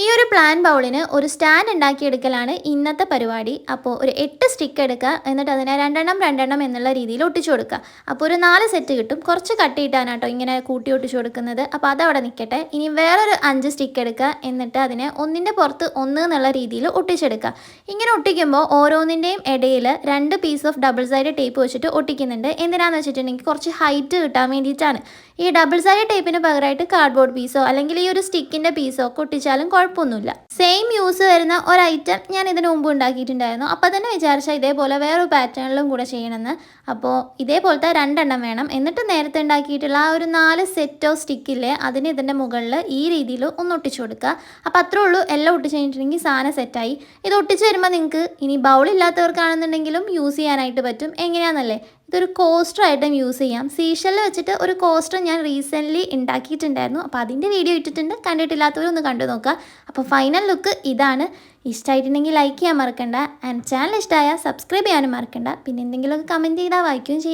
ഈ ഒരു പ്ലാൻ ബൗളിന് ഒരു സ്റ്റാൻഡ് ഉണ്ടാക്കിയെടുക്കലാണ് ഇന്നത്തെ പരിപാടി. അപ്പോൾ ഒരു 8 സ്റ്റിക്ക് എടുക്കുക, എന്നിട്ട് അതിനെ രണ്ടെണ്ണം രണ്ടെണ്ണം എന്നുള്ള രീതിയിൽ ഒട്ടിച്ചു കൊടുക്കുക. അപ്പോൾ ഒരു 4 സെറ്റ് കിട്ടും. കുറച്ച് കട്ടിയിട്ടാണ് കേട്ടോ ഇങ്ങനെ കൂട്ടി ഒട്ടിച്ചു കൊടുക്കുന്നത്. അപ്പോൾ അതവിടെ നിൽക്കട്ടെ. ഇനി വേറൊരു 5 സ്റ്റിക്ക് എടുക്കുക, എന്നിട്ട് അതിനെ ഒന്നിൻ്റെ പുറത്ത് ഒന്ന് എന്നുള്ള രീതിയിൽ ഒട്ടിച്ചെടുക്കുക. ഇങ്ങനെ ഒട്ടിക്കുമ്പോൾ ഓരോന്നിൻ്റെയും ഇടയിൽ 2 piece of double side tape വെച്ചിട്ട് ഒട്ടിക്കുന്നുണ്ട്. എന്തിനാണെന്ന് വെച്ചിട്ടുണ്ടെങ്കിൽ കുറച്ച് ഹൈറ്റ് കിട്ടാൻ വേണ്ടിയിട്ടാണ്. ഈ ഡബിൾ സൈഡ് ടേപ്പിന് പകരമായിട്ട് കാർഡ്ബോർഡ് പീസോ അല്ലെങ്കിൽ ഈ ഒരു സ്റ്റിക്കിൻ്റെ പീസോ ഒക്കെ ഒട്ടിച്ചാലും കുഴപ്പമൊന്നുമില്ല. സെയിം യൂസ് വരുന്ന ഒരു ഐറ്റം ഞാൻ ഇതിന് മുമ്പ് ഉണ്ടാക്കിയിട്ടുണ്ടായിരുന്നു. അപ്പോൾ തന്നെ വിചാരിച്ചാൽ ഇതേപോലെ വേറൊരു പാറ്റേണിലും കൂടെ ചെയ്യണമെന്ന്. അപ്പോൾ ഇതേപോലത്തെ 2 എണ്ണം വേണം. എന്നിട്ട് നേരത്തെ ഉണ്ടാക്കിയിട്ടുള്ള ആ ഒരു 4 സെറ്റോ സ്റ്റിക്കില്ലേ, അതിന് ഇതിൻ്റെ മുകളിൽ ഈ രീതിയിൽ ഒന്ന് ഒട്ടിച്ചു കൊടുക്കുക. അപ്പോൾ അത്രേ ഉള്ളൂ. എല്ലാം ഒട്ടിച്ച് കഴിഞ്ഞിട്ടുണ്ടെങ്കിൽ സാധനം സെറ്റായി. ഇത് ഒട്ടിച്ച് വരുമ്പോൾ നിങ്ങൾക്ക് ഇനി ബൗളില്ലാത്തവർക്കാണെന്നുണ്ടെങ്കിലും യൂസ് ചെയ്യാനായിട്ട് പറ്റും. എങ്ങനെയാണെന്നല്ലേ, ഇതൊരു കോസ്റ്റർ ആയിട്ടും യൂസ് ചെയ്യാം. സീഷെല്ലിൽ വെച്ചിട്ട് ഒരു കോസ്റ്റർ ഞാൻ റീസെൻ്റ്ലി ഉണ്ടാക്കിയിട്ടുണ്ടായിരുന്നു. അപ്പോൾ അതിൻ്റെ വീഡിയോ ഇട്ടിട്ടുണ്ട്. കണ്ടിട്ടില്ലാത്തവരൊന്ന് കണ്ടു നോക്കുക. അപ്പോൾ ഫൈനൽ ലുക്ക് ഇതാണ്. ഇഷ്ടമായിട്ടുണ്ടെങ്കിൽ ലൈക്ക് ചെയ്യാൻ മറക്കണ്ട. ആൻഡ് ചാനൽ ഇഷ്ടമായാൽ സബ്സ്ക്രൈബ് ചെയ്യാനും മറക്കണ്ട. പിന്നെ എന്തെങ്കിലുമൊക്കെ കമൻറ്റ് ചെയ്താൽ വായിക്കുകയും ചെയ്യും.